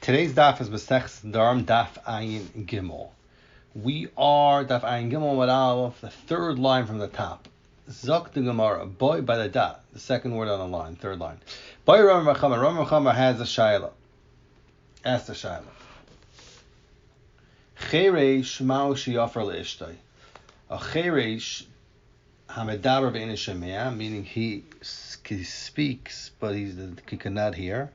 Today's daf is Masechus Nedarim Daf Ayin Gimel. We are Daf Ayin Gimel with Aleph, the third line from the top. Zok the Gemara, boy by the da, the second word on the line, third line. Boy Ram Rachama has a shayla. Ask the shayla. Cheresh ma'u sheyafer le'ishtay. A cheresh hamedaber ve'ein shemea, meaning he speaks but he cannot hear.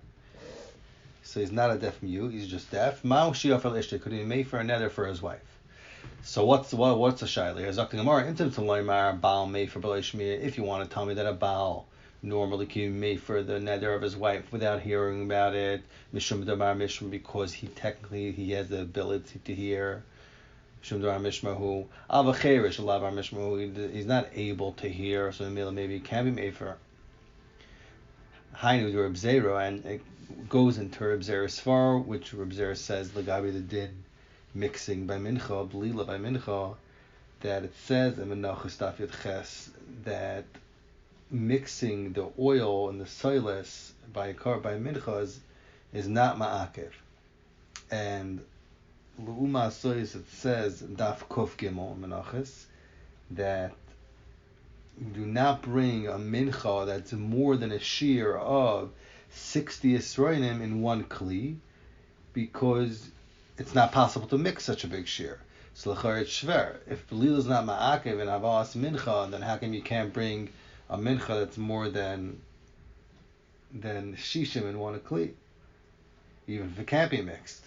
So he's not a deaf mute, he's just deaf. Ma'u sheyafer le'ishtay, could he make for a nether for his wife? So what's a shayla here? Zok the Gemara, intim to loymar baal made for b'lo shmiya. If you want to tell me that a baal normally can be made for the nether of his wife without hearing about it, mishum damar mishum, because he has the ability to hear. Mishum damar mishmahu al v'cheirish alavar mishmahu, he's not able to hear, so maybe it can be made for. Hainu Reb Zera, and it goes into Reb Zera's svar, which Reb Zera says Lagabi the din mixing by mincha, blila by mincha, that it says in Menachos Daf Yud Ches that mixing the oil and the soilus by minchas is not ma'akev. And l'uma sois, it says Daf Kuf Gimel Menachos that you do not bring a mincha that's more than a shear of 60 Yisroinim in one kli, because it's not possible to mix such a big shear. So l'char it's shver. If Belil is not ma'akev and avas mincha, then how come you can't bring a mincha that's more than shishim in one kli, even if it can't be mixed?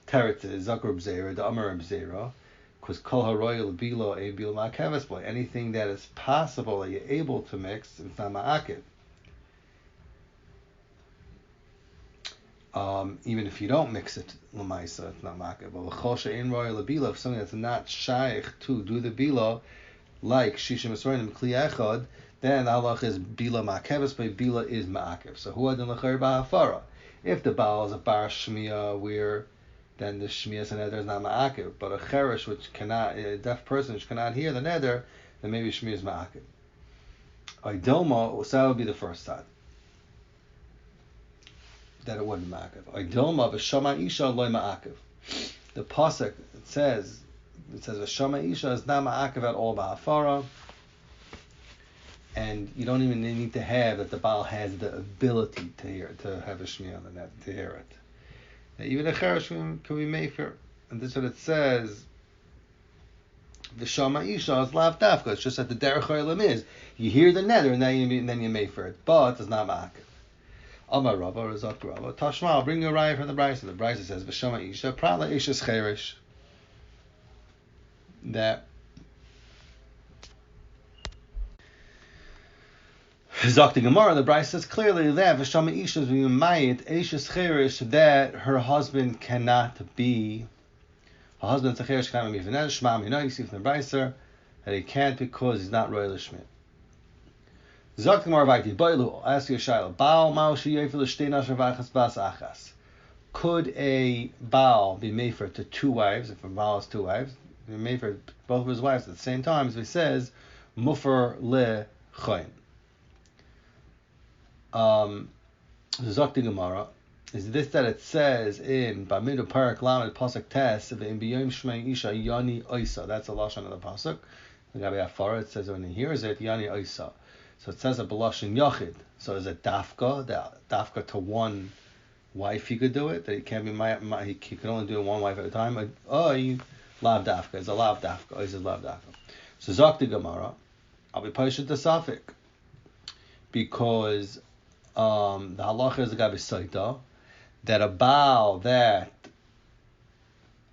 Teretz is Zakar B'Zera, the Amar B'Zera, because kol haroyel bilo a bil ma'akeves boy. Anything that is possible that you're able to mix, it's not ma'akev. Even if you don't mix it, l'maisa, it's not ma'akev. But l'chol she'ein royel bilo, if something that's not shaykh to do the bilo, like shishim esroinim kli echad, then the halach is bila ma'akeves, but bila is ma'akev. So who adin l'chayr ba'afara? If the baal is a bar shmiya, where then the shmiya neder is not ma'akev, but a cheresh a deaf person which cannot hear the neder, then maybe shmiya is ma'akev. Idoma, so that would be the first side, that it wouldn't ma'akev. Idoma v'shama isha loy ma'akev. The pasuk it says v'shama isha is not ma'akev at all ba'afara. And you don't even need to have that the Baal has the ability to hear, to have a shmiya on the net, to hear it. Now, even a cheresh can be made for, and this is what it says. The shama isha is lav dafka. It's just that the derech ha'olam is you hear the nether and then you make for it, but it's not ma'akev. Amar Rava or Zok Rava Tashma. I'll bring you a raya from the Brisa. The Brisa says v'shama isha prala isha's cheresh, that Zakti Gemara, the Brisa says clearly that v'shama isha is v'yumayit isha's cheresh, that her husband cannot be, her husband's cheresh cannot be v'nez shma. You know, you see from the Brisa that he can't because he's not royal shmit. Zakti Gemara v'ayti boilu. Ask you a shayla. Baal ma'u sheyefel shtei nashar v'achas bas achas. Could a Baal be made for to two wives? If a Baal has two wives, be made for both of his wives at the same time. As he says, mufer le choin. Zakti Gemara is this that it says in Bamidu Parak Lamed Pasuk Tes in Biyom Shmei Isha Yani Oisa. That's a lashon of the pasuk. The Gabi Afara, it says when he hears it Yani Oisa. So it says a b'lashon Yachid. So is it dafka to one wife? He could do it. That he can't be he can only do it one wife at a time. Oy lav dafka is a lav dafka. Is a lav dafka. So Zakti Gemara, I'll be posted to Safik, because the halacha is the Gabi Saita, that a Baal that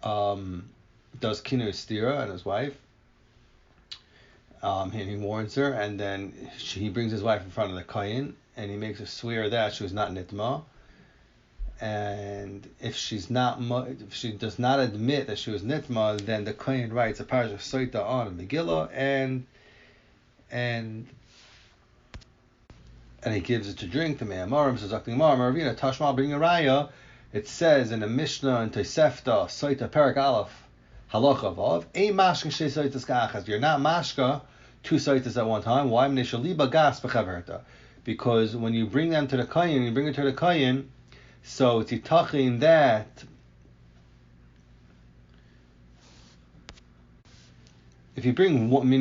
does kinu stira and his wife, and he warns her, and then he brings his wife in front of the kohen, and he makes her swear that she was not nitma, and if she does not admit that she was nitma, then the kohen writes a parasha Saita on Megillah, and he gives it to drink to Me'amarim. So Zakti Gemara, Maravina, Tashma, bring a raya. It says in the Mishnah in Tosefta, Soita Perak Aleph, Halacha Vav, Ein Mashka Shei Soitas Ka'achas. You're not Mashka two Soitas at one time. Why? Because when you bring them to the Kohen, you bring it to the Kohen, So it's yitachin that if you bring one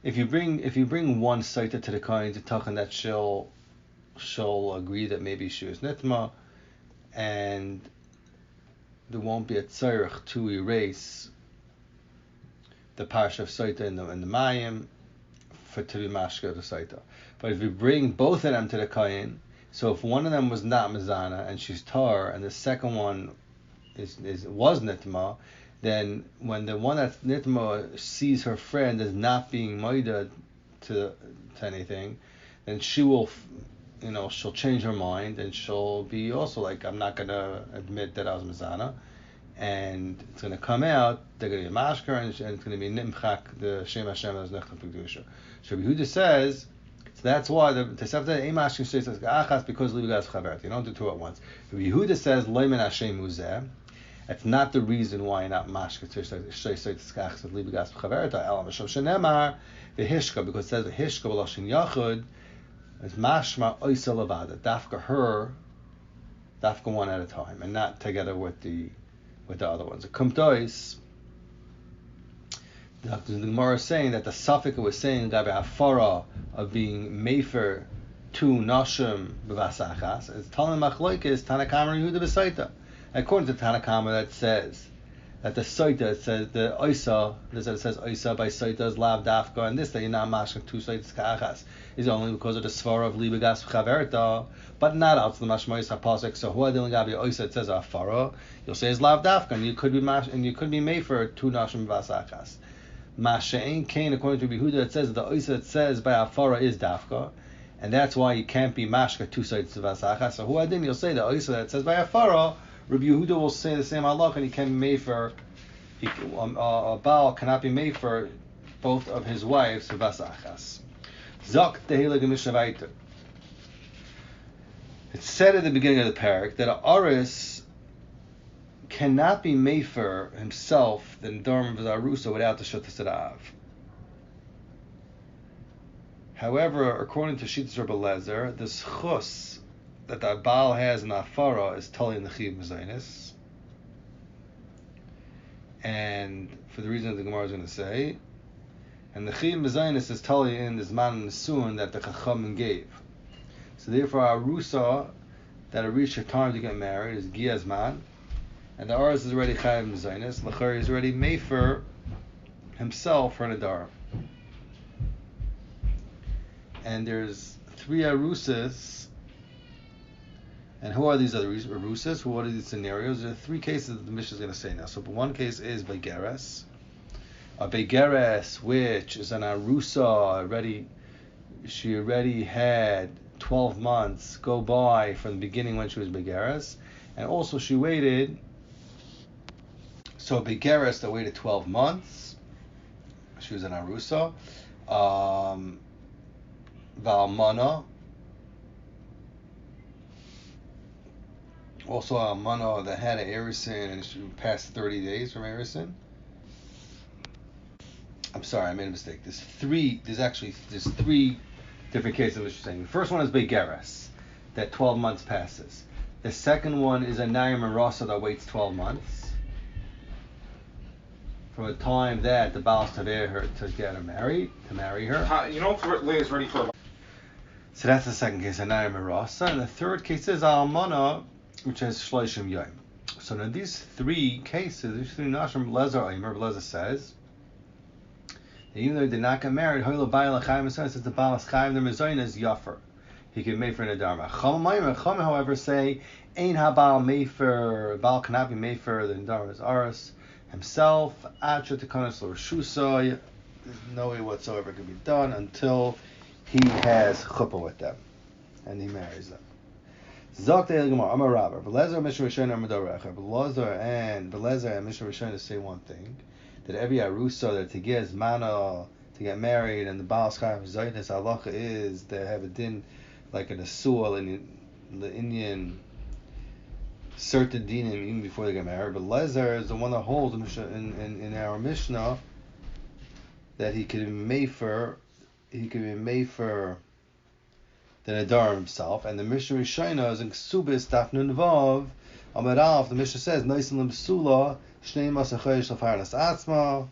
saita to the kohen, it's yitachin that she'll agree that maybe she was nitma, and there won't be a tzarech to erase the parsha of saita in the mayim for to be mashka the saita. But if you bring both of them to the kohen, so if one of them was not mizana and she's tar, and the second one was nitma, then when the one that's nitma sees her friend as not being moida to anything, then she will, she'll change her mind and she'll be also like, I'm not gonna admit that I was mizana, and it's gonna come out. They're gonna be mashker, and it's gonna be nimchak the shem Hashem as nechta pekdusha. So Yehuda says. So that's why the Tosefta Ein Mashkin says Achas because Libigas Chavert. You don't do two at once. Yehuda says Leimen Hashem Uzeh. That's not the reason why you're not Mashkin Achas Libigas Chavert. Elam Hashem Shenemar VeHishka because it says VeHishka V'Lashin Yachud is Mashma Oisa Levada. Dafka one at a time, and not together with the other ones. The Kumtois. The Gemara is saying that the suffix was saying Gabi Afara of being Mefer to Nashim B'Vasachas. It's telling Machloikis Tanakama Yehuda B'Saita. According to Tanakama, that says that the Saita, it says the Oisa, it says Oisa by Saita is Lav Dafka, and this that you're not mashing two Saitas Ka'achas is only because of the Svara of Libigas Chaverta, but not out to the Mashmois HaPasek. So who Adil Gabi Oisa, it says Afara, you'll say it's Lav Dafka, and you could be Mefer to Nashim B'Vasachas. Masha'in Kain, according to Yehuda, it says the Oisa it says by Afara is Dafka, and that's why you can't be Mashka two sides of Vasacha. So who adin, you'll say the Oisa that says by Afara, Rabbi Yehuda will say the same halach, and he can be made for, a Baal cannot be made for both of his wives of Vasachas. Zok Tehila Gemishavaitu. It's said at the beginning of the parak that an Aris cannot be mefer himself the Nedarim of his Arusa without the Shutas Rav. However, according to Shittas Rebbe Lezer, the schus that the Baal has in Afara is totally in the Chiv Mezainis. And for the reason that the Gemara is going to say, and the Chiv Mezainis is totally in this man Nesuin that the Chachamim gave. So therefore, Arusa that it reached her time to get married is Giyazman. And the Aris is already Chayav Mezainis. L'chari is already Mefer himself for Nedarim. And there's three Arusas. And who are these other Arusas? What are these scenarios? There are three cases that the Mishnah is going to say now. So one case is Begeres. A Begeres, which is an Arusa, she already had 12 months go by from the beginning when she was Begeres. And also she waited. So Begeres that waited 12 months, she was an Arusa. Valmana, also Almana that had an Erisin and she passed 30 days from Erisin. I'm sorry, I made a mistake. There's three different cases of what you're saying. The first one is Begeres, that 12 months passes. The second one is a Naim and Rasa that waits 12 months. From the time that the Baal Taver her to get her married, to marry her. If Leah's ready for. So that's the second case, Anayim Rasa. And the third case is Almana, which has Shloshim Yom. So now these three cases, these three Nashim, Lezer says, that even though they did not get married, Hoyle Baal Chaim since the Baal Chaim the Mezoin is Yaffer. He can make for Nedarim. Chum, however, say, Ein HaBaal Mefer, Baal cannot be made for the Nedarim is Aris. Himself, Acha Tekanos L'Rushusa, there's no way whatsoever can be done until he has chuppah with them and he marries them. Zok De'el Gemara, Amar Rabba, Belezer Mishnah Rishon Amar Dorecha, Belezer and Mishnah Rishon say one thing, that every Arusa that to get mana to get married and the Baal Schayim Zaytis halacha is they have a din like an Asul in the Indian certain dinim even before they get married, but Lezer is the one that holds in our Mishnah that he could be made for the Nedarim himself, and the Mishnah Rishayna is in Ksubis Daf Nun Vav Amud Aleph. The Mishnah says Noisin L'Bsula Shnei Masach Chodesh L'Farnas Atzma.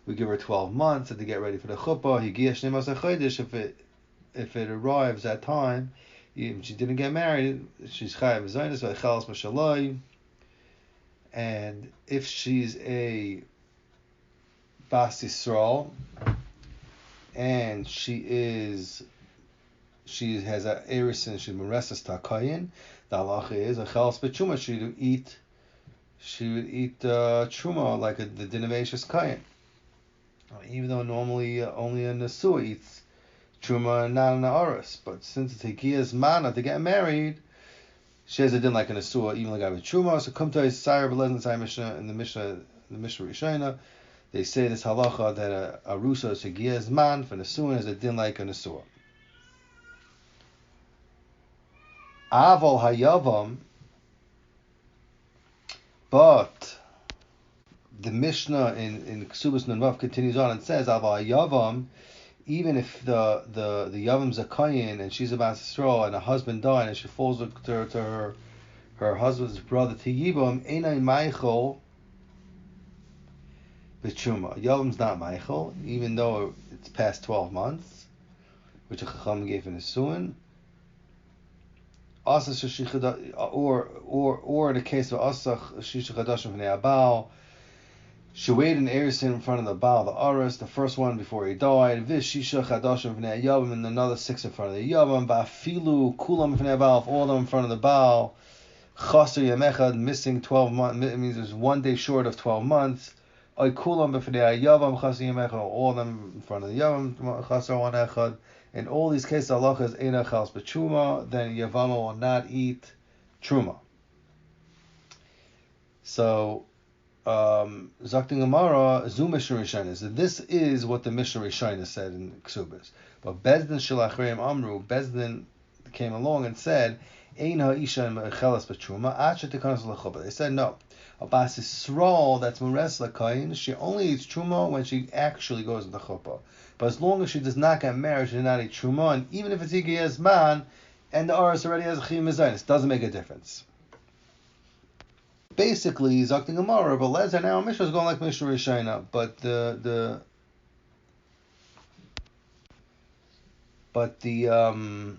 We give her 12 months to get ready for the chuppah. Higia Shnei Masach Chodesh. If it arrives that time, if she didn't get married, she's chayav zaynis v'chelas b'shaloi. And if she's a bas Yisrael and she has a eris and she's meresas takayin, the halacha is a chelas b'truma. She would eat truma like the din of eishes kayin, even though normally only a nesua eats truma and not an aris. But since it's hikiya's mana to get married, she has a din like an asua, even like a truma. So come to a sire b'lezen Mishnah in the Mishnah Rishayna. They say this halacha that a rusa is hikiya's man for an asua has a din like an asua. Aval hayavam, but the Mishnah in Ksubas Nun continues on and says Aval hayavam. Even if the Yavam's a Kayin and she's a Bas Yisrael and her husband died and she falls to her husband's brother to Yibam, Einay Meichel B'Truma. Yavam's not Meichel, even though it's past 12 months, which a Chacham gave in a Suin. Or in the case of Asach Shisha Chadashim V'nei Abal, she waited in Erison in front of the Baal, the Aris, the first one before he died. Vish Shisha Chadashim V'nei Yavam, and another 6 in front of the Yavam. Ba'afilu Kulam V'nei Baal, all of them in front of the Baal. Chaser Yamechad, missing 12 months. It means there's 1 day short of 12 months. Oy Kulam V'nei Yavam, Chaser Yamechad, all of them in front of the Yavam. Chaser one Echad. In all these cases, Allah is Eina Chals B'Truma. Then Yavama will not eat Truma. So. Zaktin Gemara, Zu Mishnah Rishayna. So this is what the Mishnah Rishayna said in Ksubas. But Bezdin Shalachreim Amru, Bezdin came along and said, Ein ha'isha mechelas b'truma, acha tekanas l'chuppah. They said no. A bas Yisrael that's meres l'kayin, she only eats truma when she actually goes into chuppah. But as long as she does not get married, she does not eat truma, and even if it's Igiyaz man, and the Aris already has a chiyum mezainis, doesn't make a difference. Basically, Zaktin Gemara, but Lezer now Mishnah is going like Mishnah Rishayna, but the Bezdin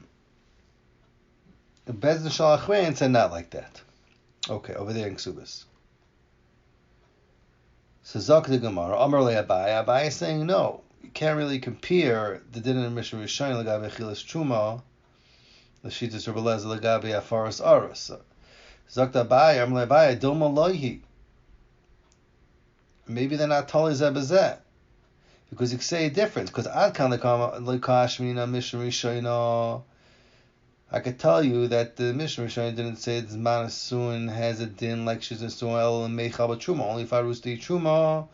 Shalachrein said not like that. Okay, over there in Ksubas. So Zaktin Gemara, Amar le Abai. Abai is saying no, you can't really compare the din in Mishnah Rishayna legabe chilas truma, the shittas Rebbe Lezer legabe afaras aras. Zakta Abai, Amar le Abai, Dilma lohi. Maybe they're not totally zebazet. Because you can say a difference. Because Ad kan lekashmina Mishnah Rishayna. I could tell you that the Mishnah Rishayna didn't say that Manasun has a din like she's a Suel and Meichal Truma. Only if I roast to eat Truma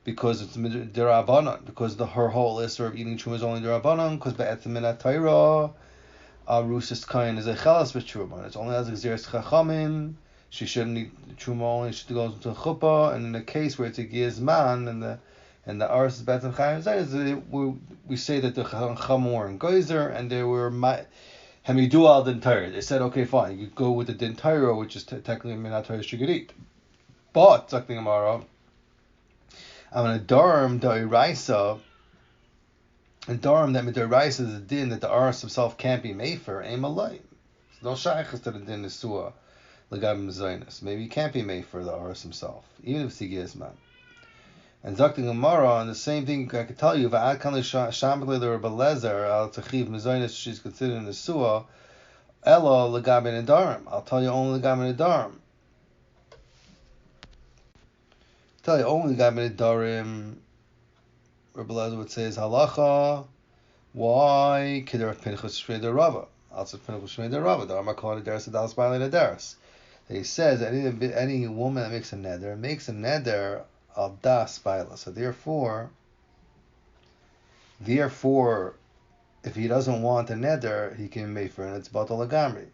because it's Derabanan. Because her whole list of eating Truma is only Derabanan. Because Be'etzimina Taira, Rusis Kain is a Chelas B'Truma. It's only as a Xeris Chachamim. She shouldn't eat Truma only. She goes into a Chuppah. And in the case where it's a Gizman and the Aris is Betzim Chayim Zayin, we say that the Chacham were in Geyser and they were Hamidu al Din Torah. They said, okay, fine, you go with the Din Torah, which is technically Minat Torah Shigarit. But, Zaktin Gemara, I'm going to Nedarim Da'iraisa, and Nedarim that Mid'iraisa is a din that the Aris himself can't be made for, Ein Malay. It's no shaykhs to the din Nesua, L'gab Mezainis. Maybe he can't be made for the Aris himself, even if it's Sigiyas man. And Zaktin Gemara, and the same thing I could tell you, Va'ad kan l'shamble l'Rebbe Lezer al tchiv mezainis she's considered a nesua, elo l'gabe Nedarim. I'll tell you only l'gabe Nedarim. Tell you only l'gabe Nedarim. Rebbe Lezer would say is halacha. Why? Keder Pinchas Shmei Rava. Also Pinchas Shmei Rava. The Amar Kol Nederes Adalas B'alei Nederes. He says any woman that makes a neder al das baila. So therefore, if he doesn't want a neder, he can make for it, and it's batal lagamri,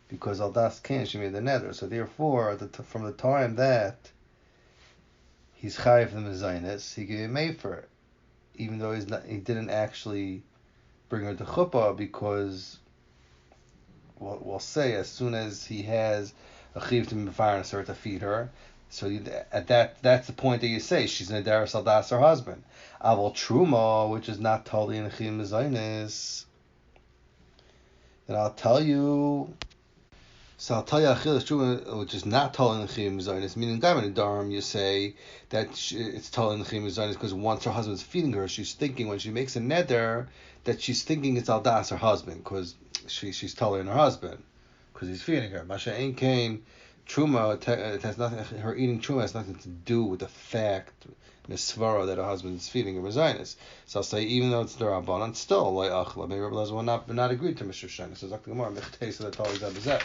because al das can, she made the neder. So therefore, from the time that he's chayiv the mezainis, he can be made for it, even though he didn't actually bring her to chuppah, because we'll say as soon as he has a chiv to mifar and start to feed her. So that's the point that you say she's in a Nedarim saldas her husband. Aval truma, which is not totally in a chiv mezainis, then I'll tell you. So I'll tell you achilas truma, which is not totally in the chiv mezainis. Meaning, gam in Nedarim, you say that it's totally in the chiv mezainis because once her husband's feeding her, she's thinking when she makes a neder that she's thinking it's aldas her husband because she's telling her husband because he's feeding her. Masha ain't kain truma. It has nothing. Her eating truma has nothing to do with the fact misvara that her husband is feeding her mezainis. So I'll say even though it's derabanan, still like achla. Maybe Rabbi Lezer will not agree to Mr. Shana. So Zakti Gemara mechtei so that always abizet.